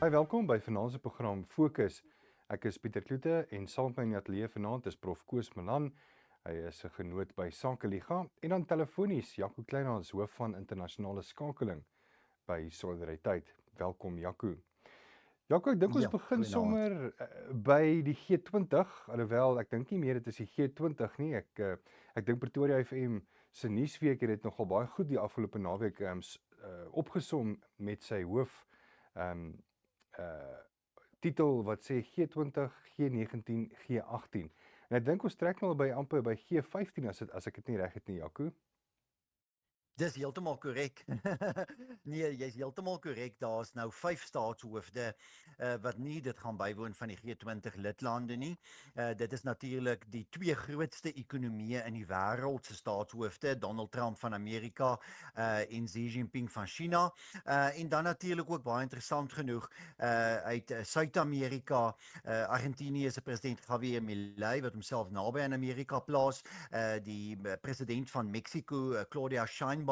Hi, welkom by vanaand se program Fokus. Ek is Pieter Kloete en saam met my in die ateljee vanaand is Prof Koos Malan. Hy is 'n genoot by Sakeliga en dan telefonies Jaco Kleinhans, hoof van internasionale skakeling by Solidariteit. Welkom Jaco. Jaco, ek dink ons Ja, begin goeienaand. sommer by die G20, alhoewel ek dink nie meer dit is die G20 nie. Ek dink Pretoria FM se nuusweek het dit nogal baie goed die afgelope naweek opgesom met sy hoof ehm uh titel wat sê G20, G19, G18. En ek dink ons trek nou al by amper by G15 as ek dit nie reg het nie, Jaco. Dis heeltemal korrek. Nee, jy's heeltemal korrek. Daar's nou 5 staatshoofde wat nie dit gaan bywoon van die G20 lidlande nie. Dit is natuurlik die twee grootste ekonomieë in die wêreld se staatshoofde, Donald Trump van Amerika en Xi Jinping van China. En dan natuurlik ook baie interessant genoeg uit Suid-Amerika, Argentinië se president Javier Milei wat homself naby aan Amerika plaas, die president van Mexico, Claudia Sheinbaum,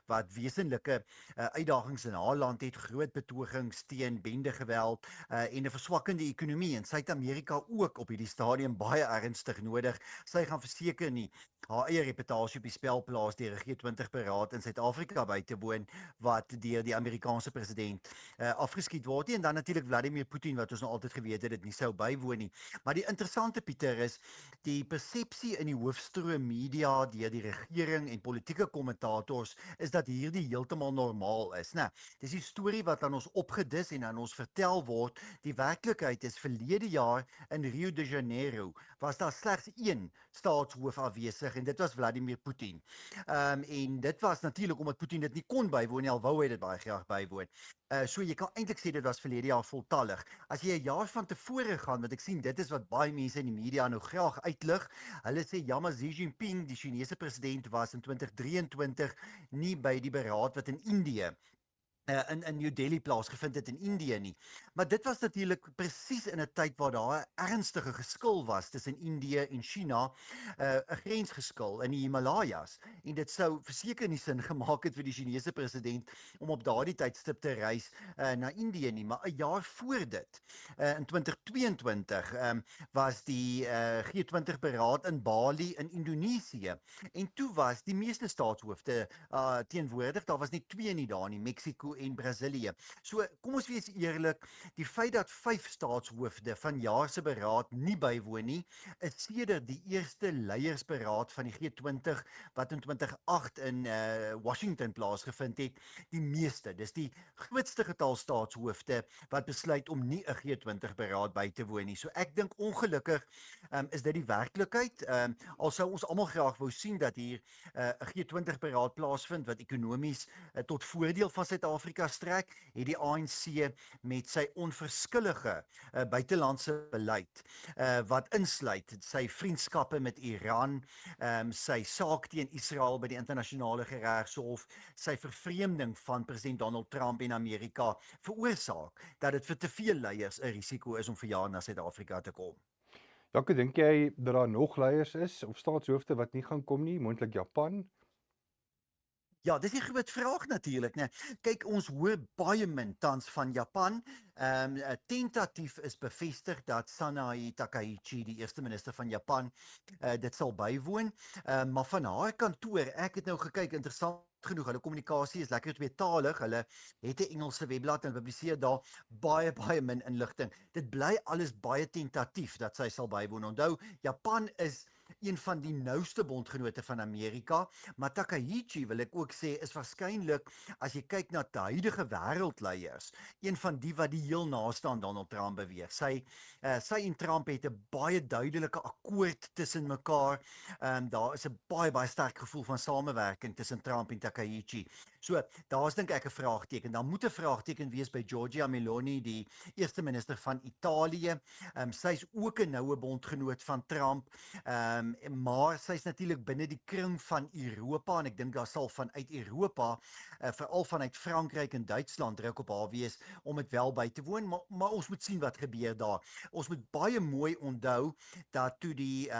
wat wesenlike uitdagings in haar land het, groot betogings teen bendegeweld en 'n verswakkende ekonomie in Suid-Amerika ook op hierdie stadium baie ernstig nodig. Sy gaan verseker nie haar eie reputasie op die spel plaas deur 'n G20 beraad in Suid-Afrika by te woon wat deur die Amerikaanse president afgeskiet word nie. En dan natuurlik Vladimir Putin wat ons nou altyd geweet het dit nie sou bywoon nie. Maar die interessante Pieter is die persepsie in die hoofstroom media deur die regering en politieke kommentators is dat hierdie heeltemal normaal is, né? Dis die storie wat aan ons opgedis en aan ons vertel word. Die werklikheid is verlede jaar in Rio de Janeiro was daar slegs een staatshoof afwesig en dit was Vladimir Putin. En dit was natuurlik omdat Putin dit nie kon bywoon nie, al wou hy dit baie graag bywoon. So jy kan eintlik sê dit was verlede jaar voltallig. As jy 'n jaar van tevore gaan, wat ek sien dit is wat baie mense in die media nou graag uitlig. Hulle sê ja, maar Xi Jinping, die Chinese president, was in 2023 nie by die beraad wat in Indië in New Delhi plaasgevind het in Indië nie. Maar dit was natuurlik presies in 'n tyd waar daar 'n ernstige geskil was tussen Indië en China, 'n grensgeskil in die Himalajas. En dit sou verseker nie sin gemaak het vir die Chinese president om op daardie tydstip te reis na Indië nie. Maar 'n jaar voor dit, in 2022, was die G20 beraad in Bali in Indonesië. En toe was die meeste staatshoofde teenwoordig. Daar was nie twee nie daar nie, Mexico en Brasilië. So kom ons wees eerlik, die feit dat 5 staatshoofde van jaar se beraad nie bywoon nie, is sedert die eerste leiersberaad van die G20 wat in 2008 in Washington plaasgevind het, die meeste. Dis die grootste getal staatshoofde wat besluit om nie 'n G20 beraad by te woon nie. So ek dink ongelukkig is dit die werklikheid. Al sou ons almal graag wou sien dat hier 'n G20 beraad plaasvind wat ekonomies tot voordeel van Suid-Afrika strek, het die ANC met sy onverskillige buitelandse beleid wat insluit sy vriendskappe met Iran, sy saak teen Israel by die internasionale geregshof, sy vervreemding van president Donald Trump in Amerika veroorsaak dat dit vir te veel leiers 'n risiko is om vir jaar na Suid-Afrika te kom. Jaco, dink jy dat daar nog leiers is of staatshoofde wat nie gaan kom nie, moontlik Japan? Ja, dis 'n groot vraag natuurlik, né? Kyk, ons hoor baie min tans van Japan. Tentatief is bevestig dat Sanae Takaichi, die eerste minister van Japan, dit sal bywoon. Maar van haar kantoor, ek het nou gekyk, interessant genoeg, hulle kommunikasie is lekker tweetalig. Hulle het 'n Engelse webblad en publiseer daar baie min inligting. Dit bly alles baie tentatief dat sy sal bywoon. Onthou, Japan is een van die nouste bondgenote van Amerika, maar Takaichi, wil ek ook sê, is waarskynlik, as jy kyk na die huidige wêreldleiers, een van die wat die heel naaste aan Donald Trump beweeg. Sy en Trump het 'n baie duidelike akkoord tussen mekaar. Daar is 'n baie sterk gevoel van samewerking tussen Trump en Takaichi. So, daar's dink ek 'n vraagteken. Daar moet 'n vraagteken wees by Giorgia Meloni, die eerste minister van Italië. Sy's ook 'n noue bondgenoot van Trump. Maar sy's natuurlik binne die kring van Europa en ek dink daar sal vanuit Europa, veral vanuit Frankryk en Duitsland druk op haar wees om dit wel by te woon, maar ons moet sien wat gebeur daar. Ons moet baie mooi onthou dat toe die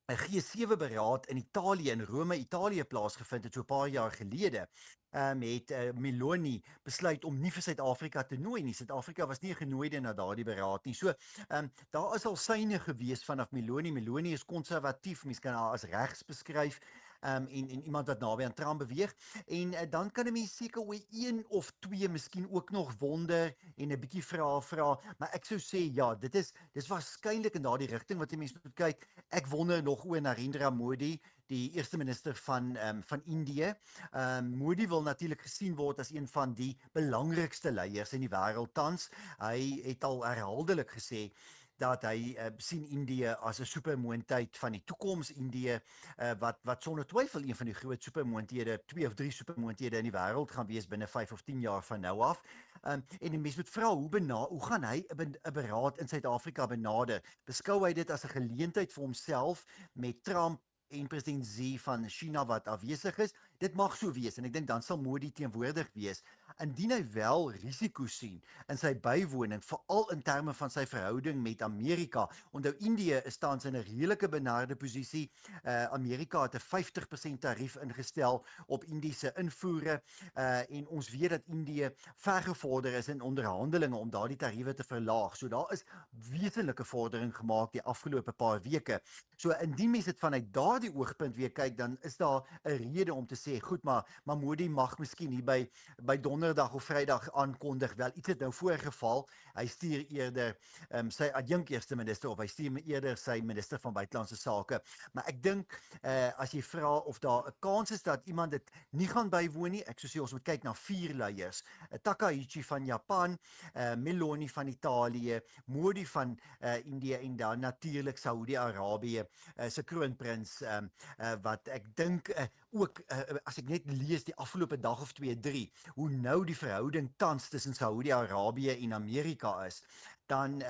'n G7-beraad in Italië, in Rome, Italië plaasgevind het so 'n paar jaar gelede, het Meloni besluit om nie vir Suid-Afrika te nooi nie. Suid-Afrika was nie 'n genooide na daardie beraad nie. So, daar is al syne gewees vanaf Meloni. Meloni is konservatief, mens kan haar as regs beskryf. En iemand wat naby aan Trump beweeg. En dan kan 'n mens seker oor een of twee miskien ook nog wonder en 'n bietjie vra, maar ek sou sê ja, dis waarskynlik in daardie rigting wat 'n mens moet kyk. Ek wonder nog oor Narendra Modi, die eerste minister van Indië. Modi wil natuurlik gesien word as een van die belangrikste leiers in die wêreld tans. Hy het al herhaaldelik gesê dat hy sien Indië as 'n supermoondheid van die toekoms. Indië wat sonder twyfel een van die groot supermoondhede, 2 of 3 supermoondhede in die wêreld gaan wees binne 5 of 10 jaar van nou af. En die mens moet vra hoe gaan hy 'n beraad in Suid-Afrika benader? Beskou hy dit as 'n geleentheid vir homself met Trump en president Xi van China wat afwesig is? Dit mag so wees en ek dink dan sal Modi teenwoordig wees. Indien hy wel risiko sien in sy bywoning, veral in terme van sy verhouding met Amerika. Onthou Indië is tans in 'n redelike benarde posisie. Amerika het 'n 50% tarief ingestel op Indiese invoere en ons weet dat Indië vergevorder is in onderhandelinge om daardie tariewe te verlaag. So daar is wesenlike vordering gemaak die afgelope paar weke. So indien mens dit vanuit daardie oogpunt weer kyk, dan is daar 'n rede om te sê, goed, maar Modi mag miskien hier by donderdag of Vrydag aankondig, wel iets het nou voorgeval. Hy stuur eerder sy adjunk eerste minister of hy stuur eerder sy minister van buitelandse sake. Maar ek dink as jy vra of daar 'n kans is dat iemand dit nie gaan bywoon nie, ek sou sê ons moet kyk na 4 leiers. Takaichi van Japan, Meloni van Italië, Modi van Indië en dan natuurlik Saudi-Arabië se kroonprins wat ek dink ook as ek net lees die afgelope dag of 2, 3 hoe nou die verhouding tans tussen Saudi-Arabië en Amerika is, dan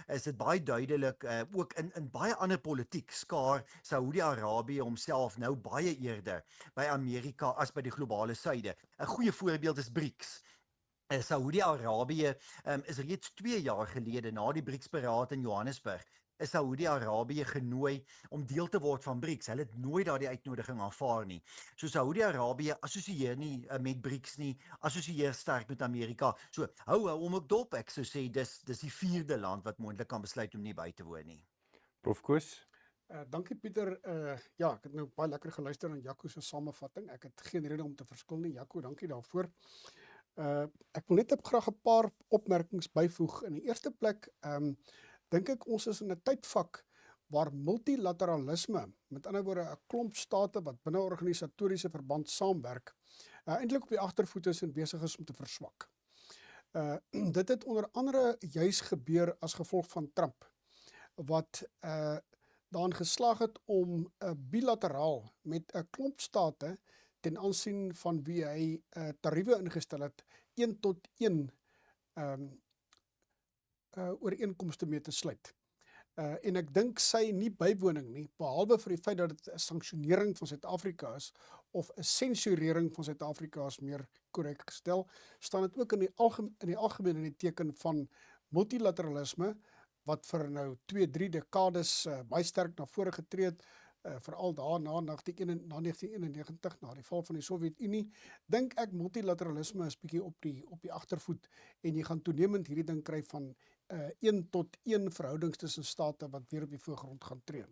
is dit baie duidelik ook in baie ander politiek skaar Saudi-Arabië homself nou baie eerder by Amerika as by die globale suide. 'n Goeie voorbeeld is BRICS. Saudi-Arabië is reeds 2 jaar gelede na die BRICS-beraad in Johannesburg is Saudi-Arabië genooi om deel te word van BRICS. Hulle het nooit daardie uitnodiging aanvaar nie. So Saudi-Arabië assosieer nie met BRICS nie, assosieer sterk met Amerika. So hou hom ook dop. Ek sou sê dis die 4de land wat moontlik kan besluit om nie by te woon nie. Prof Koos. Dankie Pieter. Ja, ek het nou baie lekker geluister aan Jaco se samevatting. Ek het geen rede om te verskil nie. Jaco, dankie daarvoor. Ek wil net graag 'n paar opmerkings byvoeg. In die eerste plek, dink ek ons is in 'n tydvak waar multilateralisme, met ander woorde 'n klomp state wat binne organisatoriese verband saamwerk, eintlik op die agtervoet is en besig is om te verswak. Dit het onder andere juis gebeur as gevolg van Trump, wat daarin geslaag het om bilateraal met 'n klomp state ten aansien van wie hy tariewe ingestel het, 1 tot 1 ooreenkomste mee te sluit. En ek dink sy nie bywoning nie, behalwe vir die feit dat dit 'n sanksionering van Suid-Afrika is, of 'n sensurering van Suid-Afrika is meer korrek gestel, staan dit ook in die algemeen in die teken van multilateralisme, wat vir nou 2, 3 dekades baie sterk na vore getree het, veral daarna na 1991, na die val van die Sowjetunie. Dink ek multilateralisme is bietjie op die agtervoet en jy gaan toenemend hierdie ding kry van 1 tot 1 verhoudings tussen state wat weer op die voorgrond gaan tree.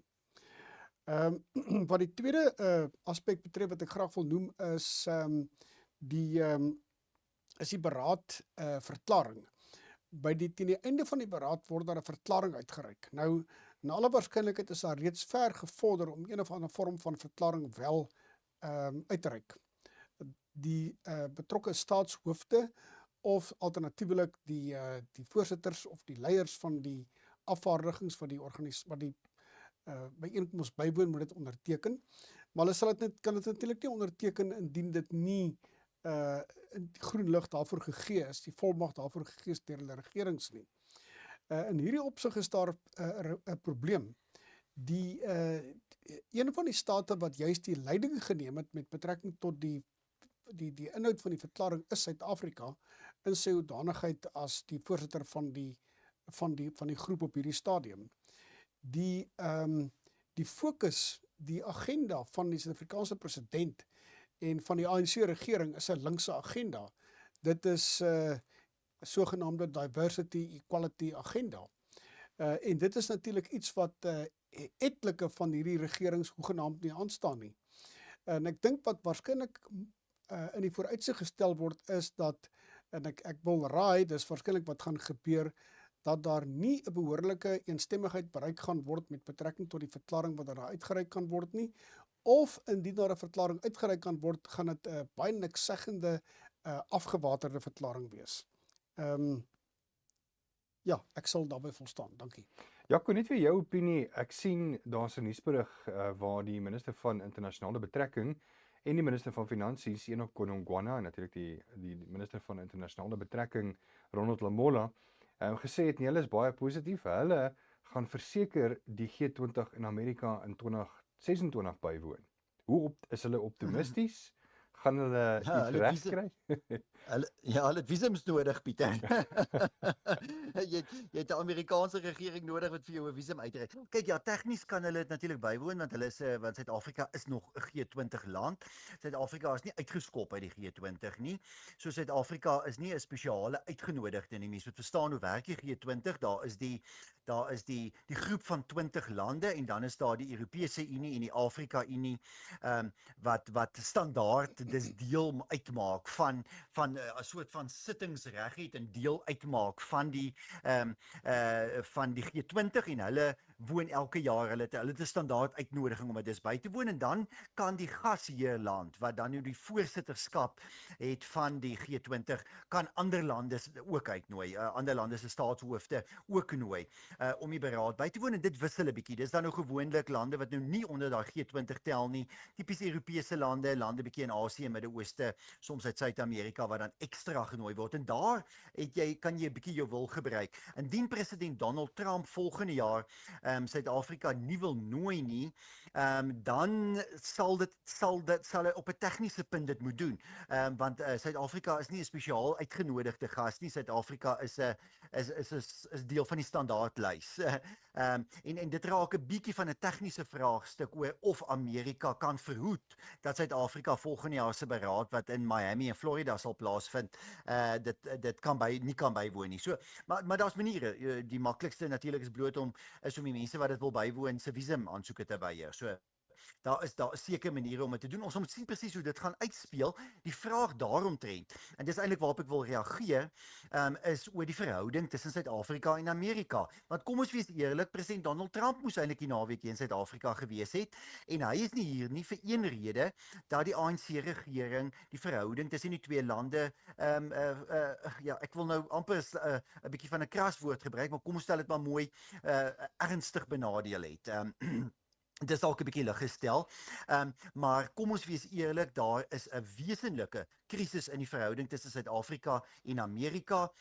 Wat die tweede aspek betref wat ek graag wil noem is die beraad verklaring. Teen die einde van die beraad word daar 'n verklaring uitgereik. Nou, na alle waarskynlikheid is daar reeds ver gevorder om een of ander vorm van verklaring wel uit te reik. Die betrokke staatshoofde of alternatiefelik die voorsitters of die leiers van die afvaardigings van die byeenkoms bywoon moet dit onderteken. Maar hulle kan dit natuurlik nie onderteken indien dit nie die groen lig daarvoor gegee is, die volmag daarvoor gegee is deur hulle regerings nie. In hierdie opsig is daar 'n probleem. Een van die state wat juist die leiding geneem het met betrekking tot die inhoud van die verklaring is Suid-Afrika in sy hoedanigheid as die voorsitter van die groep op hierdie stadium. die fokus, die agenda van die Suid-Afrikaanse president en van die ANC regering is 'n linkse agenda. Dit is sogenaamde diversity equality agenda. En dit is natuurlik iets wat etlike van hierdie regerings hoegenaamd nie aanstaan nie. En ek dink wat waarskynlik in die vooruitsig gestel word is dat, en ek wil raai, dis waarskynlik wat gaan gebeur, dat daar nie 'n behoorlike eensstemmigheid bereik gaan word met betrekking tot die verklaring wat daar uitgereik kan word nie, of indien daar 'n verklaring uitgereik kan word, gaan dit 'n baie nikszeggende afgewaterde verklaring wees. Ja, ek sal daarby volstaan. Dankie. Jaco, net vir jou opinie. Ek sien daar's 'n nuusberig waar die minister van internasionale betrekking en die minister van finansies, Enoch Godongwana, en natuurlik die minister van internasionale betrekking, Ronald Lamola, gesê het, nee, hulle is baie positief. Hulle gaan verseker die G20 in Amerika in 2026 bywoon. Is hulle optimisties? Gaan hulle iets reg kry? Hulle het visums nodig, Pieter. Jy het 'n Amerikaanse regering nodig wat vir jou 'n visum uitreik. Kyk, ja, tegnies kan hulle dit natuurlik bywoon, want want Suid-Afrika is nog 'n G20 land. Suid-Afrika is nie uitgeskop uit die G20 nie. So Suid-Afrika is nie 'n spesiale uitgenodigde nie. Mense moet verstaan hoe werk die G20. Daar is die groep van 20 lande en dan is daar die Europese Unie en die Afrika Unie wat standaard dis deel uitmaak van 'n soort van sittingsreg het en deel uitmaak van die G20 en hulle woon elke jaar, hulle het 'n standaard uitnodiging om dit by te woon en dan kan die gasheerland wat dan nou die voorsitterskap het van die G20 kan ander lande ook uitnooi, ander lande se staatshoofde ook nooi om die beraad by te woon en dit wissel 'n bietjie. Dis dan nou gewoonlik lande wat nou nie onder daai G20 tel nie, tipies Europese lande bietjie in Asië en Midde-Ooste, soms uit Suid-Amerika wat dan ekstra genooi word en daar kan jy 'n bietjie jou wil gebruik. Indien president Donald Trump volgende jaar Suid-Afrika nie wil nooi nie, dan sal hy op 'n tegniese punt dit moet doen. Want Suid-Afrika is nie 'n spesiaal uitgenodigde gas nie. Suid-Afrika is deel van die standaardlys. En dit raak 'n bietjie van 'n tegniese vraagstuk oor of Amerika kan verhoed dat Suid-Afrika volgende jaar se beraad wat in Miami en Florida sal plaasvind, dit nie kan bywoon nie. So, maar daar's maniere. Die maklikste natuurlik is om die mense wat dit wil bywoon se visum aansoeke te weier. So daar is seker maniere om dit te doen. Ons moet sien presies hoe dit gaan uitspeel. Die vraag daaromtrent, en dis eintlik waarop ek wil reageer, is oor die verhouding tussen Suid-Afrika en Amerika. Want kom ons wees eerlik, president Donald Trump moes eintlik die naweek hier in Suid-Afrika gewees het en hy is nie hier nie vir een rede, dat die ANC regering die verhouding tussen die twee lande ek wil nou amper 'n bietjie van 'n kraswoord gebruik, maar kom ons stel dit maar mooi ernstig benadeel het. Dit is dalk 'n bietjie lig gestel, maar kom ons wees eerlik, daar is 'n wesenlike krisis in die verhouding tussen Suid-Afrika en Amerika.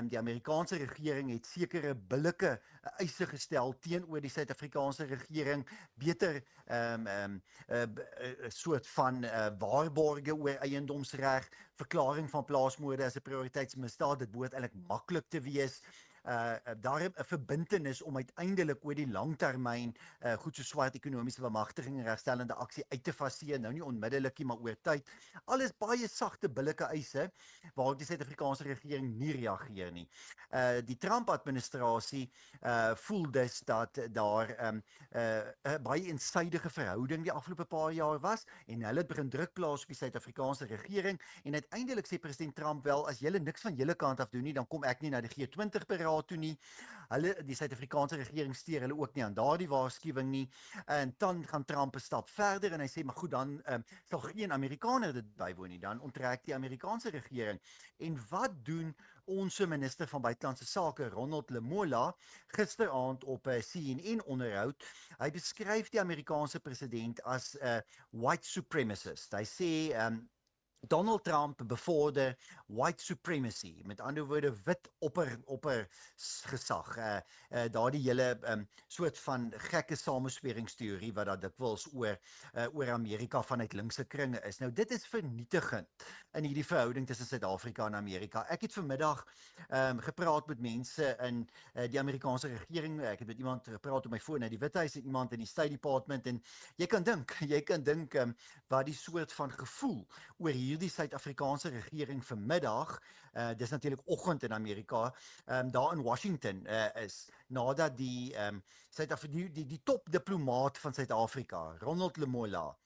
Die Amerikaanse regering het sekere billike eise gestel teenoor die Suid-Afrikaanse regering, beter 'n soort van waarborge oor eiendomsreg, verklaring van plaasmoorde as 'n prioriteitsmisdaad. Dit behoort eintlik maklik te wees. Daar 'n verbintenis om uiteindelik oor die langtermyn goed so swart ekonomiese bemagtiging en regstellende aksie uit te faseer, nou nie onmiddellik nie, maar oor tyd. Alles baie sagte billike eise waarop die Suid-Afrikaanse regering nie reageer nie. Die Trump-administrasie voel dus dat daar 'n baie eensidige verhouding die afgelope paar jaar was en hulle het begin druk plaas op die Suid-Afrikaanse regering en uiteindelik sê president Trump wel, as julle niks van julle kant af doen nie, dan kom ek nie na die G20 beraad toe nie. Die Suid-Afrikaanse regering steur hulle ook nie aan daardie waarskuwing nie. En dan gaan Trump 'n stap verder en hy sê, maar goed, dan sal geen Amerikaner dit bywoon nie. Dan onttrek die Amerikaanse regering. En wat doen ons minister van buitelandse sake, Ronald Lamola, gisteraand op 'n CNN onderhoud? Hy beskryf die Amerikaanse president as 'n white supremacist. Hy sê Donald Trump bevorder white supremacy, met ander woorde wit oppergesag. Daardie hele soort van gekke samensweringsteorie wat daar dikwels oor Amerika vanuit linkse kringe is. Nou dit is vernietigend in hierdie verhouding tussen Suid-Afrika en Amerika. Ek het vanmiddag gepraat met mense in die Amerikaanse regering. Ek het met iemand gepraat op my foon uit die Withuis en iemand in die State Department en jy kan dink wat die soort van gevoel oor hierdie Suid-Afrikaanse regering vanmiddag, dis natuurlik oggend in Amerika, daar in Washington is, nadat die topdiplomaat van Suid-Afrika, Ronald Lamola,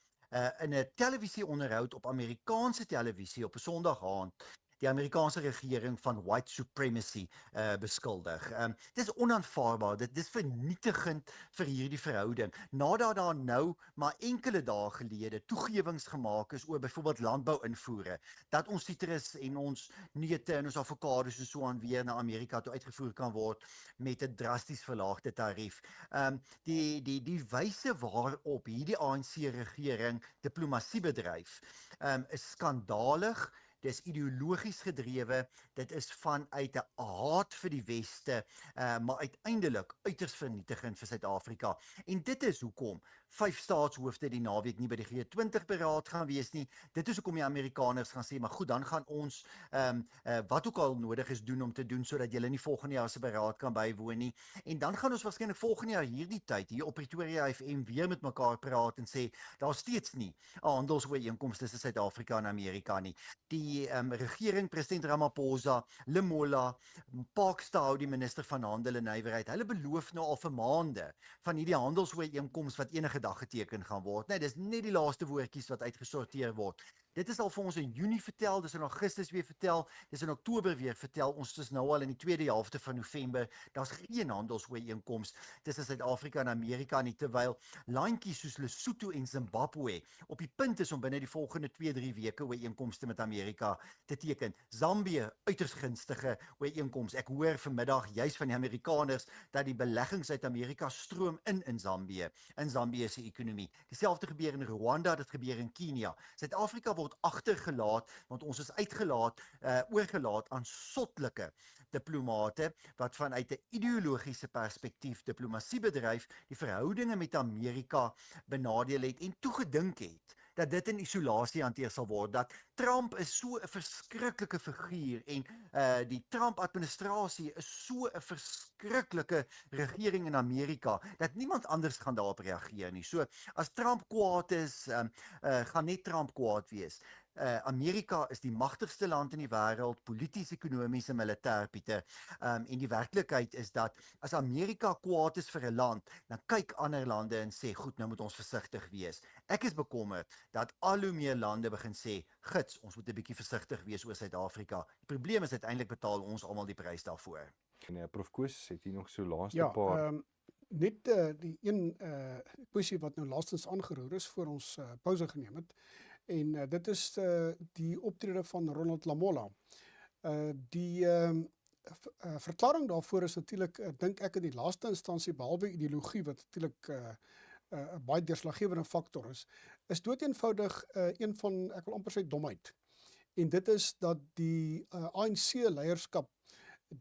in 'n televisieonderhoud op Amerikaanse televisie op 'n Sondag aand die Amerikaanse regering van white supremacy beskuldig. Dit is onaanvaarbaar, dit is vernietigend vir hierdie verhouding. Nadat daar nou maar enkele dae gelede toegewings gemaak is oor byvoorbeeld landbou-invoere, dat ons sitrus en ons neute en ons avokados en so aan weer na Amerika toe uitgevoer kan word met 'n drasties verlaagde tarief. Die wyse waarop hierdie ANC-regering diplomatie bedryf, is skandalig. Dis ideologies gedrewe, dit is vanuit 'n haat vir die Weste, maar uiteindelik uiters vernietigend vir Suid-Afrika. En dit is hoekom 5 staatshoofde die naweek nie by die G20 beraad gaan wees nie. Dit is hoekom die Amerikaners gaan sê, maar goed, dan gaan ons wat ook al nodig is doen om te doen sodat julle nie volgende jaar se beraad kan bywoon nie. En dan gaan ons waarskynlik volgende jaar hierdie tyd hier op Pretoria FM weer met mekaar praat en sê daar's steeds nie 'n handelsooreenkoms tussen Suid-Afrika en Amerika nie. Die regering, president Ramaphosa, Lamola, Pakstau, die minister van Handel en Nywerheid, hulle beloof nou al vir maande van hierdie handelsooreenkoms wat enige dag geteken gaan word. Nee, dis net die laaste woordjies wat uitgesorteer word. Dit is al vir ons in Junie vertel, dis in Augustus weer vertel, dis in Oktober weer vertel. Ons is nou al in die tweede helfte van November. Daar's geen handelsooreenkoms tussen Suid-Afrika en Amerika nie, terwyl landjies soos Lesotho en Zimbabwe op die punt is om binne die volgende 2-3 weke ooreenkomste met Amerika te teken. Zambië, uiters gunstige ooreenkoms. Ek hoor vanmiddag juis van die Amerikaners dat die beleggings uit Amerika stroom in Zambië se ekonomie. Dieselfde gebeur in Rwanda, dit gebeur in Kenia. Suid-Afrika word agtergelaat want ons is oorgelaat aan sotlike diplomate wat vanuit 'n ideologiese perspektief diplomatie bedryf, die verhoudinge met Amerika benadeel het en toegedink het dat dit in isolasie hanteer sal word, dat Trump is so 'n verskriklike figuur en die Trump-administrasie is so 'n verskriklike regering in Amerika, dat niemand anders gaan daarop reageer nie. So, as Trump kwaad is, gaan net Trump kwaad wees. Amerika is die magtigste land in die wêreld, polities, ekonomies en militêr, Pieter. En die werklikheid is dat as Amerika kwaad is vir 'n land, dan kyk ander lande en sê, goed, nou moet ons versigtig wees. Ek is bekommerd dat al hoe meer lande begin sê, gits, ons moet 'n bietjie versigtig wees oor Suid-Afrika. Die probleem is uiteindelik betaal ons almal die prys daarvoor. En Prof Koos, het hier nog so laaste Ja, paar net die een kwessie wat nou laastens aangeroer is voor ons pouse geneem het. En dit is die optrede van Ronald Lamola. Die verklaring daarvoor is natuurlik, dink ek in die laaste instansie, behalwe ideologie wat natuurlik 'n baie deurslaggewende faktor is dood eenvoudig een van, ek wil amper sê, domheid. En dit is dat die ANC-leierskap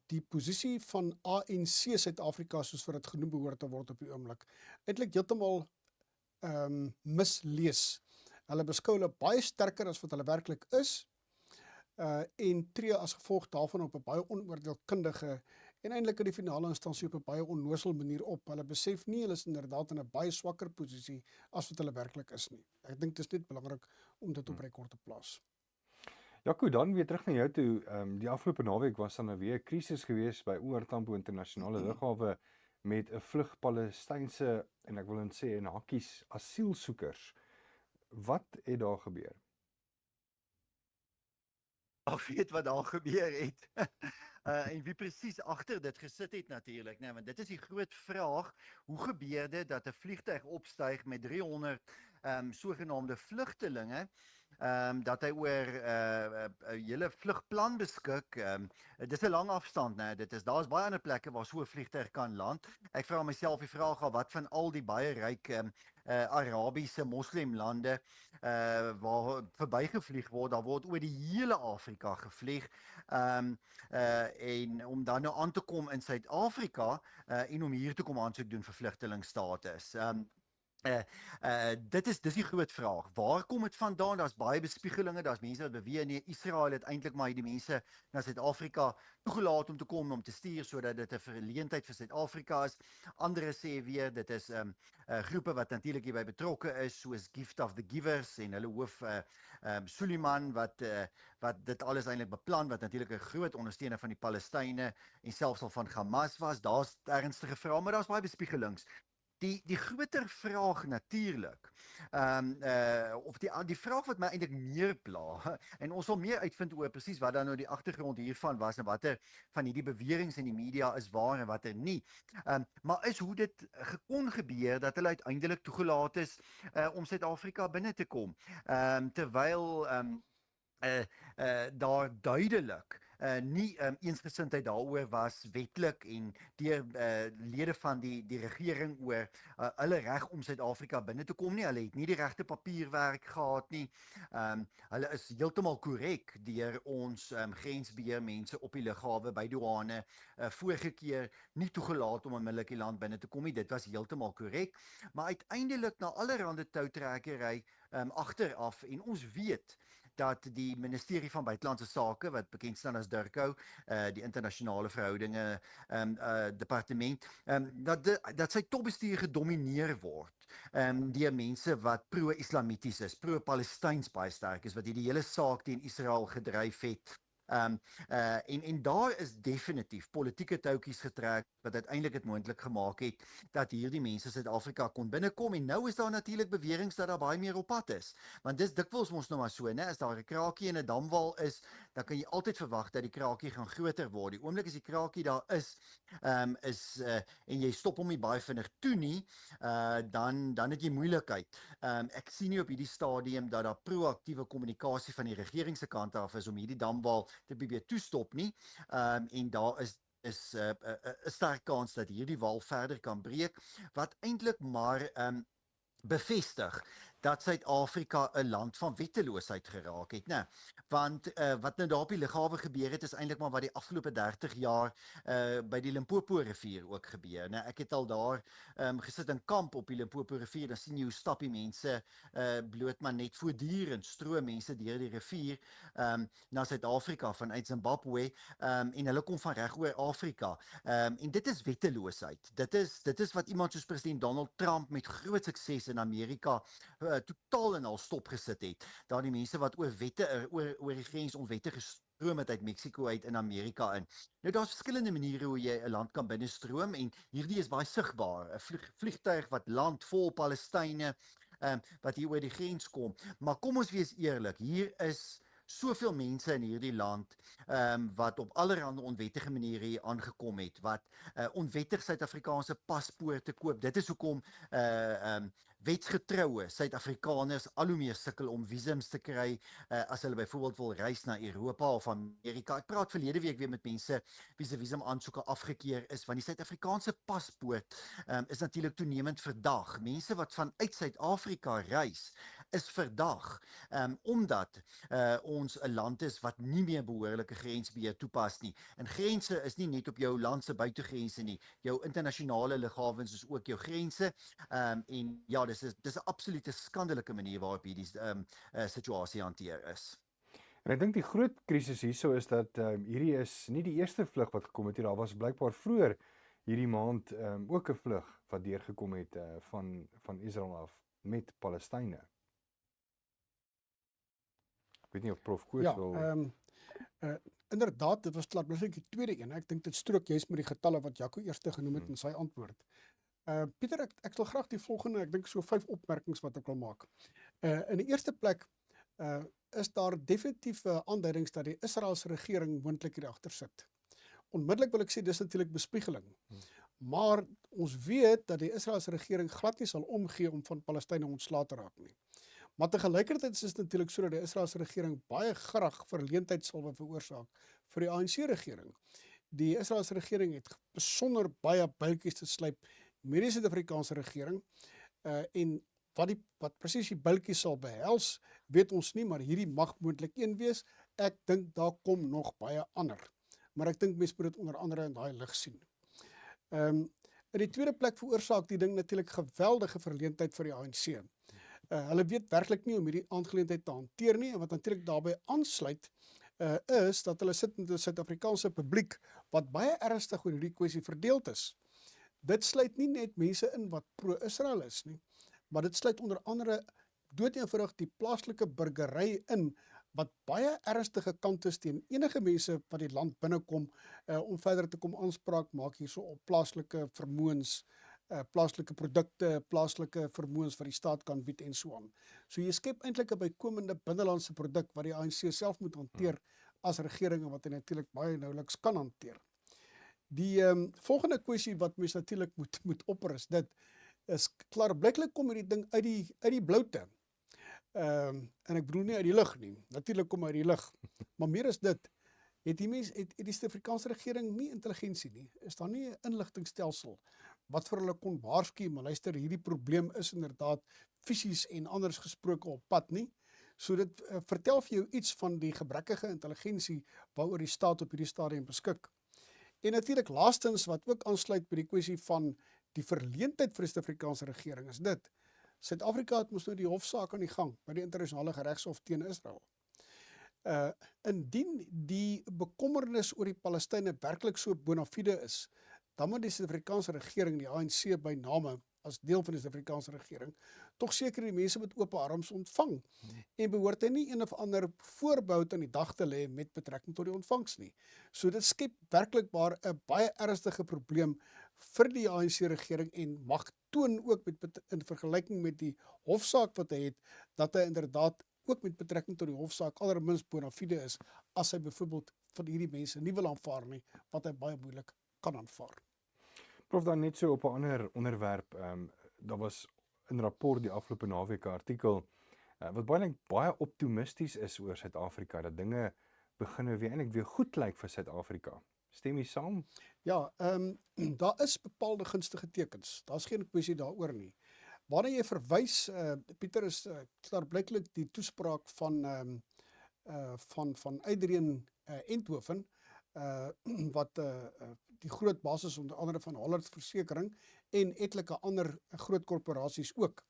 die posisie van ANC Suid-Afrika, soos wat dit genoem behoort te word op die oomblik, eintlik heeltemal mislees. Hulle beskou hulle baie sterker as wat hulle werklik is, en tree as gevolg daarvan op 'n baie onoordeelkundige en eintlik in die finale instansie op 'n baie onnoosel manier op. Hulle besef nie hulle is inderdaad in 'n baie swakker posisie as wat hulle werklik is nie. Ek dink dit is net belangrik om dit op rekord te plaas. Jaco, dan weer terug na jou toe. Die afgelope naweek was daar nou weer 'n krisis gewees by OR Tambo internasionale lughawe met 'n vlug Palestynse, en ek wil net sê in hakkies, asielsoekers. Wat het daar gebeur? Ek weet wat daar gebeur het. En wie presies agter dit gesit het natuurlik, nee, want dit is die groot vraag, hoe gebeur dit dat 'n vliegtuig opstyg met 300 sogenaamde vlugtelinge, dat hy oor 'n hele vlugplan beskik. Dit is 'n lang afstand, né? Daar's baie ander plekke waar so 'n vliegtuig kan land. Ek vra myself die vraag af, wat van al die baie ryk Arabiese moslimlande waar verbygevlieg word, daar word oor die hele Afrika gevlieg. En om dan nou aan te kom in Suid-Afrika en om hier te kom aansoek doen vir vlugtelingstatus. Dis die groot vraag. Waar kom dit vandaan? Daar's baie bespiegelinge, daar's mense wat beweer nee, Israel het eintlik maar die mense na Suid-Afrika toegelaat om te kom om te stuur sodat dit 'n verleentheid vir Suid-Afrika is. Ander sê weer dit is groepe wat natuurlik hierby betrokke is, soos Gift of the Givers en hulle hoof Suleiman wat dit alles eintlik beplan, wat natuurlik 'n groot ondersteuner van die Palestynë en selfs al van Hamas was. Daar's ernstige vrae, maar daar's baie bespiegelings. Die groter vraag natuurlik, of die vraag wat my eintlik meer pla, en ons wil meer uitvind oor presies wat dan nou die agtergrond hiervan was en watter van hierdie beweringe in die media is waar en watter nie. Maar is hoe dit kon gebeur dat hulle uiteindelik toegelaat is om Suid-Afrika binne te kom, terwyl daar duidelik nie eensgesindheid daaroor was wetlik en deur lede van die regering oor hulle reg om Suid-Afrika binne te kom nie. Hulle het nie die regte papierwerk gehad nie. Hulle is heeltemal korrek deur ons grensbeheermense op die lughawe by douane vorige keer nie toegelaat om onmiddellik die land binne te kom nie. Dit was heeltemal korrek, maar uiteindelik na allerhande toutrekkery agteraf en ons weet dat die Ministerie van Buitelandse Sake, wat bekend staan as DIRCO, die internasionale verhoudinge departement, dat sy topbestuur gedomineer word deur mense wat pro-islamities is, pro-Palestyns baie sterk is, wat hierdie hele saak teen Israel gedryf het. En daar is definitief politieke touwtjies getrek wat uiteindelik het moontlik gemaak het dat hierdie mense Suid-Afrika kon binnekom, en nou is daar natuurlik beweringe dat daar baie meer op pad is, want dis dikwels mos nou maar so, né, as daar 'n krakie en 'n damwal is, dan kan jy altyd verwag dat die krakie gaan groter word. Die oomblik as die krakie daar is, en jy stop hom nie baie vinnig toe nie, dan het jy moeilikheid. Ek sien nie op hierdie stadium dat daar proaktiewe kommunikasie van die regering se kant af is om hierdie damwal te probeer toestop nie, en daar is 'n sterk kans dat hierdie wal verder kan breek, wat eintlik maar bevestig dat Suid-Afrika 'n land van wetteloosheid geraak het, né? Want wat nou daar op die lughawe gebeur het, is eintlik maar wat die afgelope 30 jaar by die Limpopo rivier ook gebeur, né? Ek het al daar gesit in kamp op die Limpopo rivier, dan sien jy hoe stap die mense bloot maar net voortdurend stroom mense deur die rivier na Suid-Afrika vanuit Zimbabwe, en hulle kom van reg oor Afrika. En dit is wetteloosheid. Dit is wat iemand soos president Donald Trump met groot sukses in Amerika totaal en al stopgesit het. Daar die mense wat oor die grens onwettig gestroom het uit Mexico uit in Amerika in. Nou daar's verskillende maniere hoe jy 'n land kan binnestroom, en hierdie is baie sigbaar. 'n Vliegtuig wat land vol Palestynë wat hier oor die grens kom. Maar kom ons wees eerlik, hier is soveel mense in hierdie land wat op allerhande onwettige maniere hier aangekom het, wat onwettig Suid-Afrikaanse paspoorte koop. Dit is hoekom wetsgetroue Suid-Afrikaners al hoe meer sukkel om visums te kry as hulle byvoorbeeld wil reis na Europa of Amerika. Ek praat verlede week weer met mense wie se visum aansoeke afgekeur is, want die Suid-Afrikaanse paspoort is natuurlik toenemend verdag. Mense wat vanuit Suid-Afrika reis is verdag, omdat ons 'n land is wat nie meer behoorlike grensbeheer toepas nie. En grense is nie net op jou land se buitegrense nie. Jou internasionale lughawens is ook jou grense. En ja, dis 'n absolute skandelike manier waarop hierdie situasie hanteer is. En ek dink die groot krisis hierso is dat hierdie is nie die eerste vlug wat gekom het hier. Daar was blykbaar vroeër hierdie maand ook 'n vlug wat deurgekom het van Israel af met Palestynë. Ek weet nie of Prof Koos wil... Inderdaad, dit was klaarblijkelijk die tweede een. Ek dink dit strook juist met die getalle wat Jaco eerste genoem het in sy antwoord. Pieter, ek sal graag die volgende, ek dink so 5 opmerkings wat ek wil maak. In die eerste plek is daar definitief aanduidings dat die Israelse regering moontlik hier agter sit. Onmiddellik wil ek sê, dis natuurlik bespiegeling. Maar ons weet dat die Israelse regering glad nie sal omgee om van Palestynë ontslae te raak nie. Maar tegelijkertijd is het natuurlijk so dat die Israelse regering baie graag verleentheid sal veroorsaak vir die ANC-regering. Die Israelse regering het besonder baie builtjies te slyp met die Suid-Afrikaanse regering en wat presies die bultjie sal behels, weet ons nie, maar hierdie mag moontlik een wees. Ek dink daar kom nog baie ander. Maar ek dink mense moet dit onder andere in daai lig sien. In die tweede plek veroorsaak die ding natuurlik geweldige verleentheid vir die ANC. Hulle weet werklik nie om hierdie aangeleentheid te hanteer nie, en wat natuurlik daarbey aansluit, is dat hulle sit met 'n Suid-Afrikaanse publiek wat baie ernstig oor hierdie kwessie verdeeld is. Dit sluit nie net mense in wat pro-Israel is nie, maar dit sluit onder andere doeteenvoudig die plaaslike burgery in, wat baie ernstige kant is teen enige mense wat die land binnekom, om verder te kom aanspraak maak hierso op plaaslike vermoëns, plaaslike produkte, plaaslike vermoëns wat die staat kan bied en so aan. So jy skep eintlik 'n bykomende binnelandse produk wat die ANC self moet hanteer as regering, en wat hy natuurlik baie nouliks kan hanteer. Die volgende kwessie wat mens natuurlik moet opper is dit, is klaarblyklik kom hierdie ding uit die bloute. En ek bedoel nie uit die lug nie, natuurlik kom uit die lug, maar meer as dit, het die Suid-Afrikaanse regering nie intelligensie nie, is daar nie 'n inligtingstelsel wat vir hulle kon waarsku, maar luister, hierdie probleem is inderdaad fisies en anders gesproke op pad nie. So dit vertel vir jou iets van die gebrekkige intelligensie waaroor die staat op hierdie stadium beskik. En natuurlik laastens, wat ook aansluit by die kwessie van die verleentheid vir die Suid-Afrikaanse regering, is dit, Suid-Afrika het mos nou die hofsaak aan die gang by die internasionale geregshof teen Israel. Indien die bekommernis oor die Palestynë werklik so bona fide is, dan moet die Suid-Afrikaanse regering, die ANC by name, as deel van die Suid-Afrikaanse regering, tog seker die mense met oop arms ontvang, en behoort hy nie een of ander voorbehoud aan die dag te lê met betrekking tot die ontvangs nie. So dit skep werklikbaar 'n baie ernstige probleem vir die ANC regering, en mag toon ook in vergelyking met die hofsaak wat hy het, dat hy inderdaad ook met betrekking tot die hofsaak allerminst bona fide is, as hy byvoorbeeld van hierdie mense nie wil aanvaar nie, wat hy baie moeilik kan aanvaar. Prof, dan net so op 'n ander onderwerp, daar was in rapport die afgelope naweek 'n artikel wat baie optimisties is oor Suid-Afrika, dat dinge begin nou weer goed lyk vir Suid-Afrika. Stem jy saam? Ja, daar is bepaalde gunstige tekens. Daar's geen kwessie daaroor nie. Waarna jy verwys, Pieter, is klaarblyklik die toespraak van Adrian Enthoven, wat die groot basis onder andere van Hollard Versekering en etlike ander groot korporasies ook.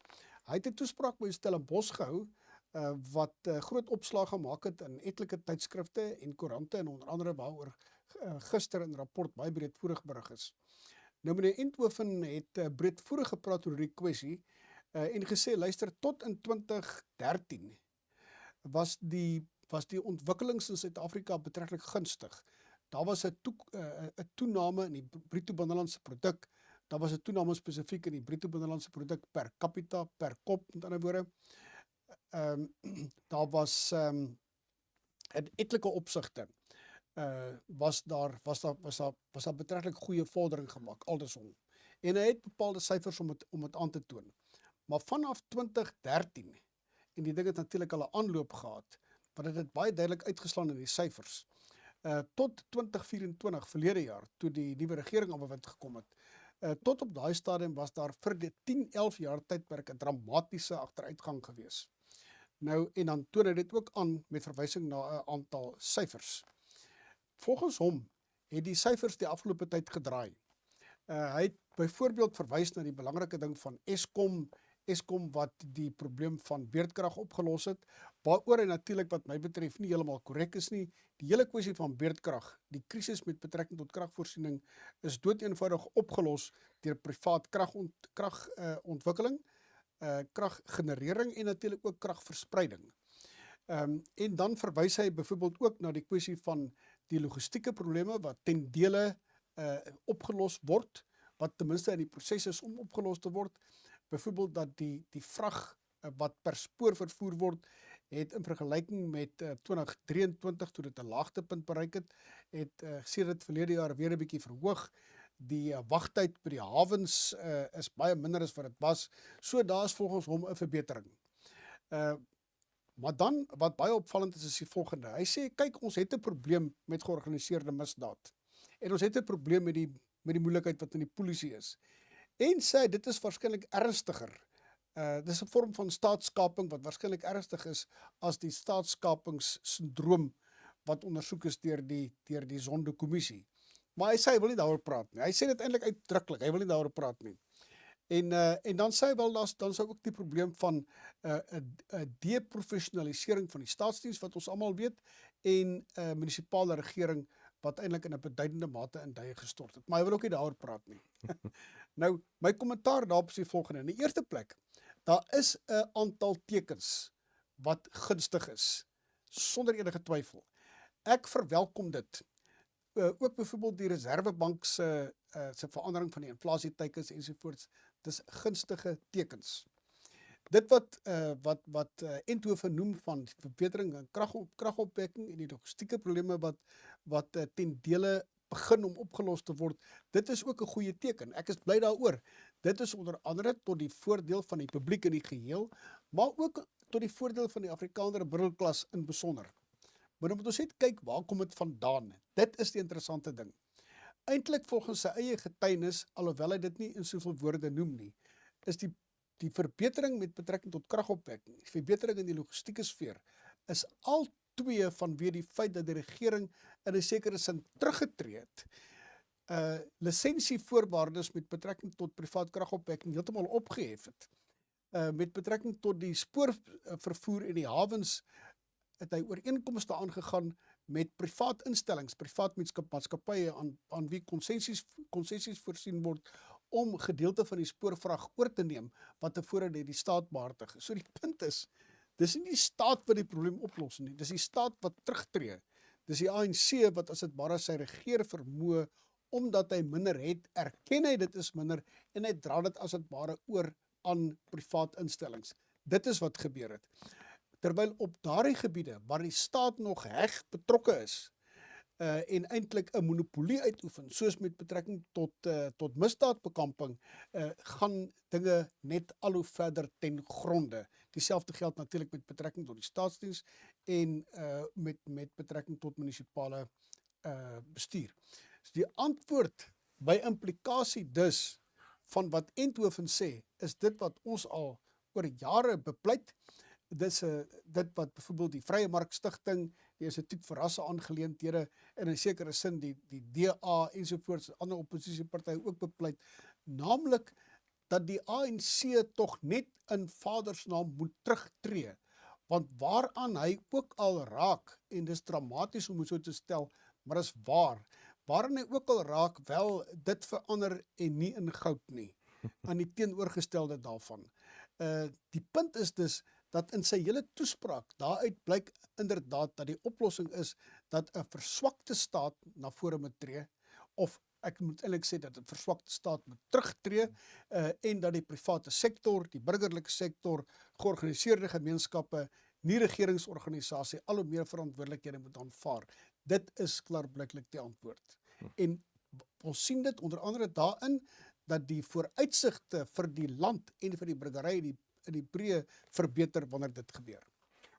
Hy het 'n toespraak by Stellenbosch gehou, wat groot opslag gemaak het in etlike tydskrifte en koerante, en onder andere waaroor gister in rapport baie breedvoerig berig is. Nou, meneer Enthoven het breedvoerig gepraat oor die kwessie, en gesê, luister, tot in 2013 was die ontwikkelings in Suid-Afrika betreklik gunstig. Daar was 'n toename in die bruto binnelandse produk, daar was 'n toename spesifiek in die bruto binnelandse produk per capita, per kop, met ander woorde. Daar was in etlike opsigte, was daar betreklik goeie vordering gemaak, aldesom. En hy het bepaalde syfers om het aan te toon. Maar vanaf 2013, en die ding het natuurlik al 'n aanloop gehad, maar dit het baie duidelik uitgeslaan in die syfers, tot 2024, verlede jaar, toe die nuwe regering op bewind gekom het, tot op daai stadium was daar vir die 10-11 jaar tydperk 'n dramatiese agteruitgang gewees. Nou, en dan toon hy dit ook aan met verwysing na 'n aantal syfers. Volgens hom het die syfers die afgelope tyd gedraai. Hy het byvoorbeeld verwys na die belangrike ding van Eskom wat die probleem van beerdkrag opgelos het, waaroor hy natuurlik wat my betref nie heeltemal korrek is nie. Die hele kwessie van beerdkrag, die krisis met betrekking tot kragvoorsiening, is doeteenvoudig opgelos deur privaat kragontwikkeling, kraggenerering en natuurlik ook kragverspreiding. En dan verwys hy byvoorbeeld ook na die kwessie van die logistieke probleme wat ten dele opgelos word, wat ten minste in die proses is om opgelos te word. Byvoorbeeld dat die vrag wat per spoor vervoer word, het in vergelyking met 2023, toe dit 'n laagtepunt bereik het sedert verlede jaar weer 'n bietjie verhoog. Die wagtyd by die hawens is baie minder as wat dit was. So daar is volgens hom 'n verbetering. Maar dan, wat baie opvallend is die volgende. Hy sê, kyk, ons het 'n probleem met georganiseerde misdaad. En ons het 'n probleem met die moeilikheid wat in die polisie is. En sê, dit is waarskynlik ernstiger Dis 'n vorm van staatskaping wat waarskynlik ernstig is as die staatskapingssyndroom wat ondersoek is deur die Zondo-kommissie. Maar hy sê hy wil nie daaroor praat nie. Hy sê dit eintlik uitdruklik, hy wil nie daaroor praat nie. En dan sê hy wel dan sou ook die probleem van 'n deprofessionalisering van die staatsdiens wat ons almal weet en 'n munisipale regering wat eintlik in 'n beduidende mate in duie gestort het. Maar hy wil ook nie daaroor praat nie. Nou, my kommentaar daarop is die volgende. In die eerste plek, daar is 'n aantal tekens wat gunstig is, sonder enige twyfel. Ek verwelkom dit. Ook byvoorbeeld die Reserwebank se verandering van die inflasieteikens ensovoorts. Dis gunstige tekens. Dit wat Enthoven noem van verbetering in kragopwekking en die logistieke probleme wat ten dele begin om opgelos te word, dit is ook 'n goeie teken. Ek is bly daaroor. Dit is onder andere tot die voordeel van die publiek in die geheel, maar ook tot die voordeel van die Afrikaner middelklas in besonder. Maar dan moet ons net kyk waar kom dit vandaan. Dit is die interessante ding. Eintlik volgens sy eie getuienis, alhoewel hy dit nie in soveel woorde noem nie, is die verbetering met betrekking tot kragopwekking, die verbetering in die logistieke sfeer, is al twee vanweë die feit dat die regering in 'n sekere sin teruggetree het. Lisensievoorwaardes met betrekking tot privaat kragopwekking heeltemal opgehef het. Met betrekking tot die spoorvervoer en die hawens het hy ooreenkomste aangegaan met privaat instellings, privaat maatskappye aan wie konsessies voorsien word om gedeelte van die spoorvrag oor te neem wat tevore deur die staat behartig is. So die punt is, dis nie die staat wat die probleem oplos nie, dis die staat wat terugtreë. Dis die ANC wat as dit ware sy regeer vermoë, omdat hy minder het, erken hy dit is minder en hy dra dit as dit ware oor aan privaat instellings. Dit is wat gebeur het. Terwyl op daardie gebiede waar die staat nog heg betrokke is en eintlik 'n monopolie uitoefen, soos met betrekking tot misdaadbekamping, gaan dinge net al hoe verder ten gronde. Dieselfde geld natuurlik met betrekking tot die staatsdiens en met betrekking tot munisipale bestuur. So die antwoord by implikasie dus van wat Enthoven sê, is dit wat ons al oor jare bepleit. Dit wat byvoorbeeld die Vrye Mark Stichting, die Instituut vir Rasse Aangeleenthede, in 'n sekere sin die DA ensovoorts, ander oppositiepartye ook bepleit, naamlik dat die ANC tog net in Vadersnaam moet terugtreë, want waaraan hy ook al raak, en dis dramaties om het so te stel, maar is waaraan hy ook al raak, wel dit verander en nie in goud nie, aan die teenoorgestelde daarvan. Die punt is dus, dat in sy hele toespraak, daaruit blyk inderdaad dat die oplossing is dat 'n verswakte staat na vore moet tree, of ek moet eintlik sê dat 'n verswakte staat moet terugtreë, en dat die private sektor, die burgerlike sektor, georganiseerde gemeenskappe, nie regeringsorganisasie al hoe meer verantwoordelikhede moet aanvaar. Dit is klaarblyklik die antwoord. En ons sien dit onder andere daarin dat die vooruitsigte vir die land en vir die burgery in die breë verbeter wanneer dit gebeur.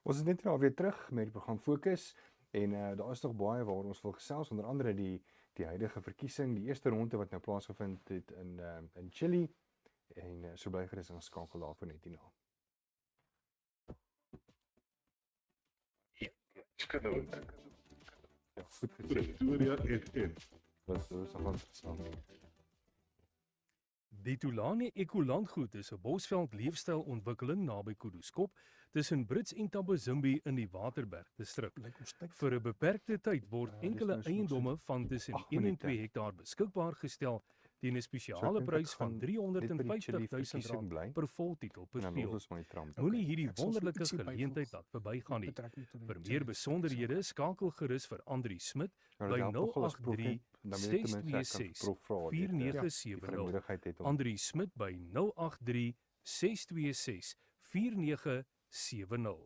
Ons is net nou weer terug met die program Fokus en daar is nog baie waar ons wil gesels, onder andere die huidige verkiesing, die eerste ronde wat nou plaasgevind het in Chili en so bly gerus ingeskakel daarvoor net hierna. Ja, goed gesê. Pretoria FM. Wat is nogal interessant. Die Tulane Ekolandgoed is 'n Bosveld leefstylontwikkeling naby Kuduskop tussen Brits en Tabazimbi in die Waterberg distrik. Vir 'n beperkte tyd word enkele eiendomme van tussen 1 en 2 hektaar beskikbaar gestel teen 'n spesiale prys van R350.000 per voltitel per speel. Moenie hierdie wonderlike geleentheid laat verbygaan nie. Vir meer besonderhede skakel gerus vir Andri Smit by 083 626 4970. Andri Smit by 083 626 4970.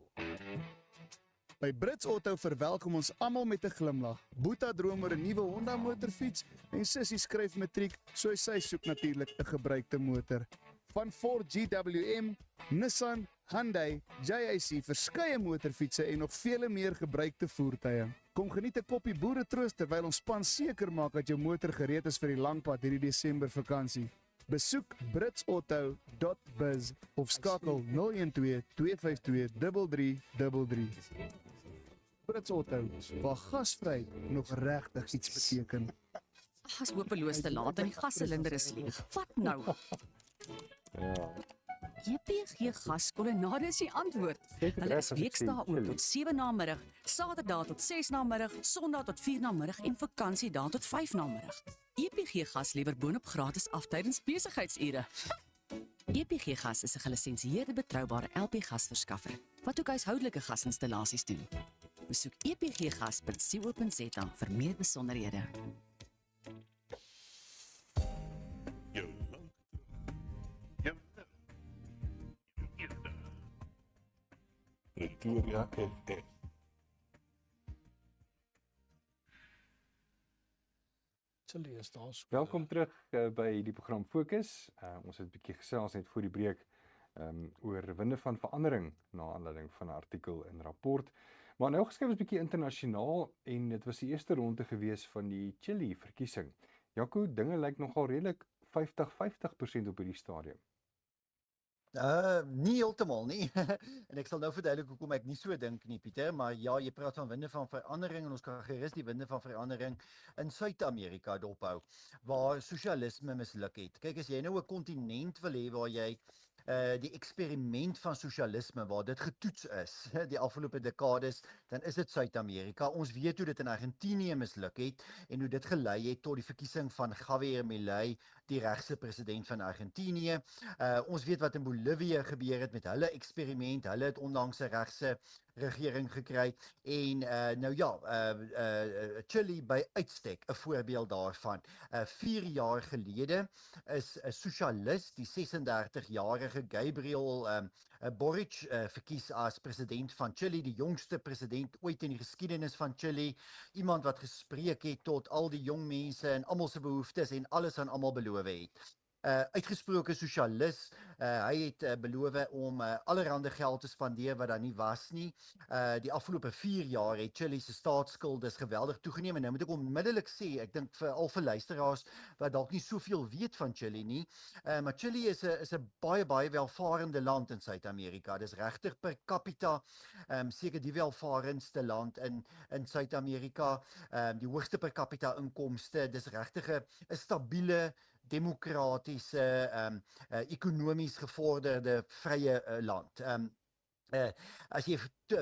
By Brits Auto verwelkom ons almal met 'n glimlag. Boeta droom oor 'n nuwe Honda motorfiets en Sissie skryf matriek, so sy soek natuurlik 'n gebruikte motor. Van Ford GWM, Nissan, Hyundai, JAC, verskeie motorfietsse en nog vele meer gebruikte voertuie. Kom geniet 'n koppie boeretroos terwyl ons span seker maak dat jou motor gereed is vir die lang pad hierdie Desember vakansie. Besoek britsauto.biz of skakel 012 252 3333. Brits Auto, waar gasvry nog regtig iets beteken. As hopeloos te laat en die gassilinder is leeg. Wat nou? Ja. JPG Gaskolonnade is die antwoord. Hulle is weekdae oop tot 7 namiddag, Saterdag tot 6 namiddag, Sondag tot 4 namiddag en vakansiedae tot 5 namiddag. JPG Gas lewer boonop gratis af tydens besigheidsure. JPG Gas is 'n gelisensieerde betroubare LP gasverskaffer wat ook huishoudelike gasinstallasies doen. Besoek epggas.co.za vir meer besonderhede. Pretoria FM. Chili is daar so. Welkom terug by die program Fokus. Ons het 'n bietjie gesels net voor die breek oor winde van verandering na aanleiding van 'n artikel in Rapport. Maar nou geskryf ons bietjie internasionaal en dit was die eerste ronde gewees van die Chili verkiesing. Jaco, dinge lyk nogal redelik 50-50% op hierdie stadium. Nie heeltemal nie. En ek sal nou verduidelik hoekom ek nie so dink nie, Pieter, maar ja, jy praat van winde van verandering en ons kan gerus die winde van verandering in Suid-Amerika dophou, waar sosialisme misluk het. Kyk, as jy nou 'n kontinent wil hê waar jy die eksperiment van sosialisme waar dit getoets is die afgelope dekades, dan is dit Suid-Amerika. Ons weet hoe dit in Argentinië misluk het en hoe dit gelei het tot die verkiesing van Javier Milei, die regse president van Argentinië. Ons weet wat in Bolivia gebeur het met hulle eksperiment. Hulle het ondanks 'n regse regering gekry en nou ja, Chili by uitstek 'n voorbeeld daarvan. 4 jaar gelede is 'n sosialis, die 36-jarige Gabriel Boric, verkies as president van Chili, die jongste president ooit in die geskiedenis van Chili. Iemand wat gespreek het tot al die jong mense en almal se behoeftes en alles aan almal beloof het. Uitgesproke sosialis, hy het beloof om allerhande geld te spandeer wat daar nie was nie. Die afgelope 4 jaar het Chili se staatsskuld is geweldig toegeneem en nou moet ek onmiddellik sê, ek dink vir luisteraars wat dalk nie soveel weet van Chili nie, maar Chili is 'n baie welvarende land in Suid-Amerika. Dis regtig per capita seker die welvarendste land in Suid-Amerika, die hoogste per capita inkomste. Dis regtig 'n stabiele demokratiese, ekonomies gevorderde vrye land. As jy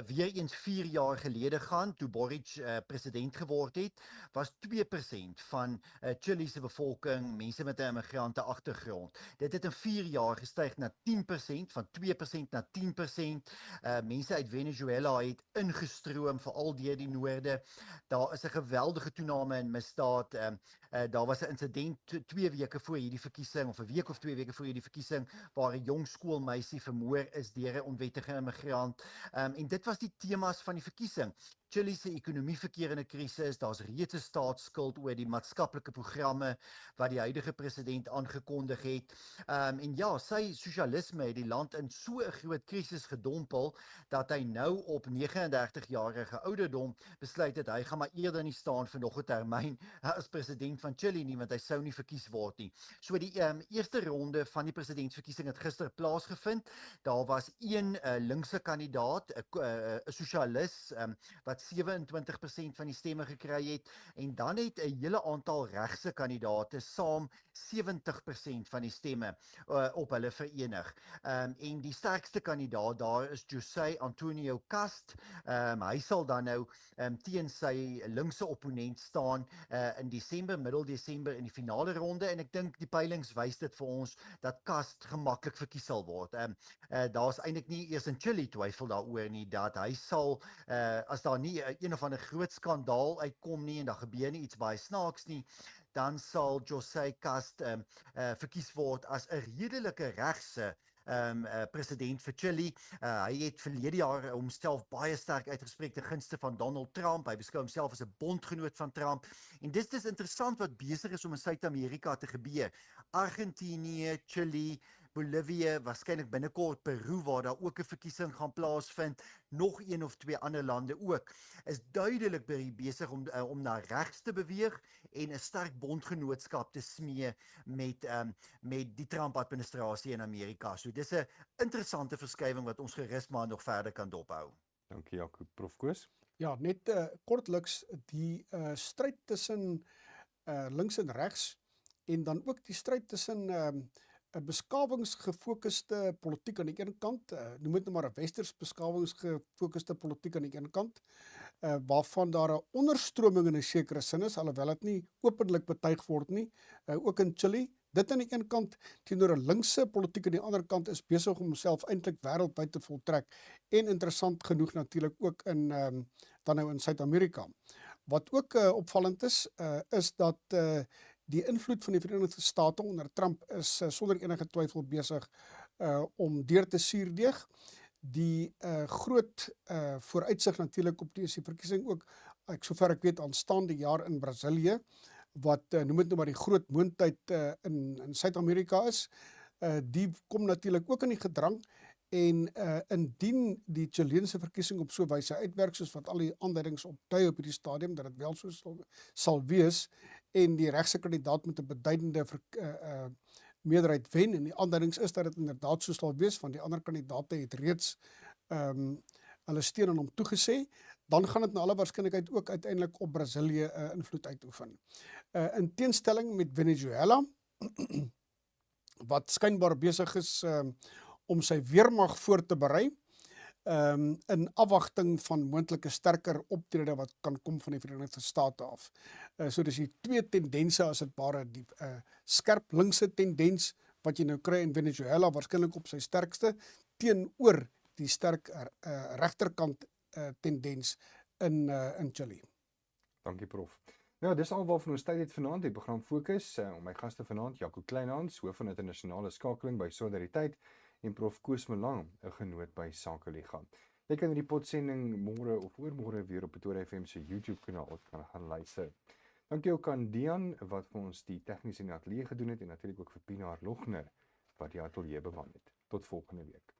weer eens 4 jaar gelede gaan, toe Boric president geword het, was 2% van Chili se bevolking mense met 'n immigrante agtergrond. Dit het in 4 jaar gestyg na 10%, van 2% na 10%. Mense uit Venezuela het ingestroom, veral deur die noorde. Daar is 'n geweldige toename in misdaad. Daar was 'n insident 2 weke voor hierdie verkiesing, of 'n week of 2 weke voor hierdie verkiesing, waar 'n jong skoolmeisie vermoor is deur 'n onwettige immigrant. En dit was die temas van die verkiesing. Chili se ekonomie verkeer in 'n krisis, daar's reeds 'n staatsskuld oor die maatskaplike programme wat die huidige president aangekondig het. En ja, sy sosialisme het die land in so 'n groot krisis gedompel, dat hy nou op 39-jarige ouderdom besluit het, hy gaan maar eerder nie staan vir nog 'n termyn as president van Chili nie, want hy sou nie verkies word nie. So die eerste ronde van die presidentsverkiesing het gister plaasgevind. Daar was een linkse kandidaat, 'n sosialis, wat 27% van die stemme gekry het, en dan het 'n hele aantal regse kandidaate saam 70% van die stemme op hulle verenig. En die sterkste kandidaat daar is José Antonio Cast. Hy sal dan nou teen sy linkse opponent staan in Desember, middel Desember in die finale ronde, en ek dink die peilings wys dit vir ons dat Cast gemaklik verkies sal word. Daar's eintlik nie eers in Chili twyfel daaroor nie, dat hy sal, as daar nie een of ander groot skandaal uitkom nie en daar gebeur nie iets baie snaaks nie, dan sal José Cast verkies word as 'n redelike regse president vir Chili. Hy het verlede jaar homself baie sterk uitgespreek ten gunste van Donald Trump. Hy beskou homself as 'n bondgenoot van Trump. En dis interessant wat besig is om in Suid-Amerika te gebeur. Argentinië, Chili, Bolivia, waarskynlik binnekort Peru waar daar ook 'n verkiesing gaan plaasvind, nog een of twee ander lande ook, is duidelik besig om na regs te beweeg en 'n sterk bondgenootskap te smee met die Trump-administrasie in Amerika. So dis 'n interessante verskywing wat ons gerus maar nog verder kan dophou. Dankie Jaco. Prof Koos. Ja, net kortliks die stryd tussen links en regs en dan ook die stryd tussen 'n beskawingsgefokuste politiek aan die een kant, noem dit nou maar 'n westers beskawingsgefokuste politiek aan die een kant, waarvan daar 'n onderstroming in 'n sekere sin is, alhoewel dit nie openlik betuig word nie, ook in Chili. Dit aan die een kant teenoor 'n linkse politiek aan die ander kant is besig om homself eintlik wêreldwyd te voltrek en interessant genoeg natuurlik ook in dan nou in Suid-Amerika. Wat ook opvallend is dat die invloed van die Verenigde State onder Trump is sonder enige twyfel besig om deur te suurdeeg. Die groot vooruitsig natuurlik op die verkiesing ook, sover ek weet, aanstaande jaar in Brasilië, wat noem dit nou maar die groot moondtyd in Suid-Amerika is. Die kom natuurlik ook in die gedrang en indien die Chileense verkiesing op so 'n wyse uitwerk soos wat al die aanduidings op dui op hierdie stadium dat dit wel so sal wees en die regse kandidaat met 'n beduidende meerderheid wen en die aanduidings is dat dit inderdaad so sal wees van die ander kandidaate het reeds hulle steun aan hom toegesê, dan gaan dit na alle waarskynlikheid ook uiteindelik op Brasilië invloed uitoefen. In teenstelling met Venezuela wat skynbaar besig is om sy weermag voor te berei in afwagting van moontlike sterker optrede wat kan kom van die Verenigde State af. So dis die twee tendense as dit ware, die skerp linkse tendens wat jy nou kry in Venezuela waarskynlik op sy sterkste teenoor die sterk regterkant tendens in Chili. Dankie prof. Nou, dis al waarvan ons tyd het vanaand. Die program fokus om my gaste vanaand, Jaco Kleinhans, hoof van internasionale skakeling by Solidariteit en prof Koos Malang, 'n genoot by Sakeliga. Jy kan hierdie potsending môre of oormôre weer op Pretoria FM se YouTube kanaal kan gaan luister. Dankie ook aan Dian wat vir ons die tegniese ateljee gedoen het en natuurlik ook vir Pinaar Logner wat die ateljee beman het. Tot volgende week.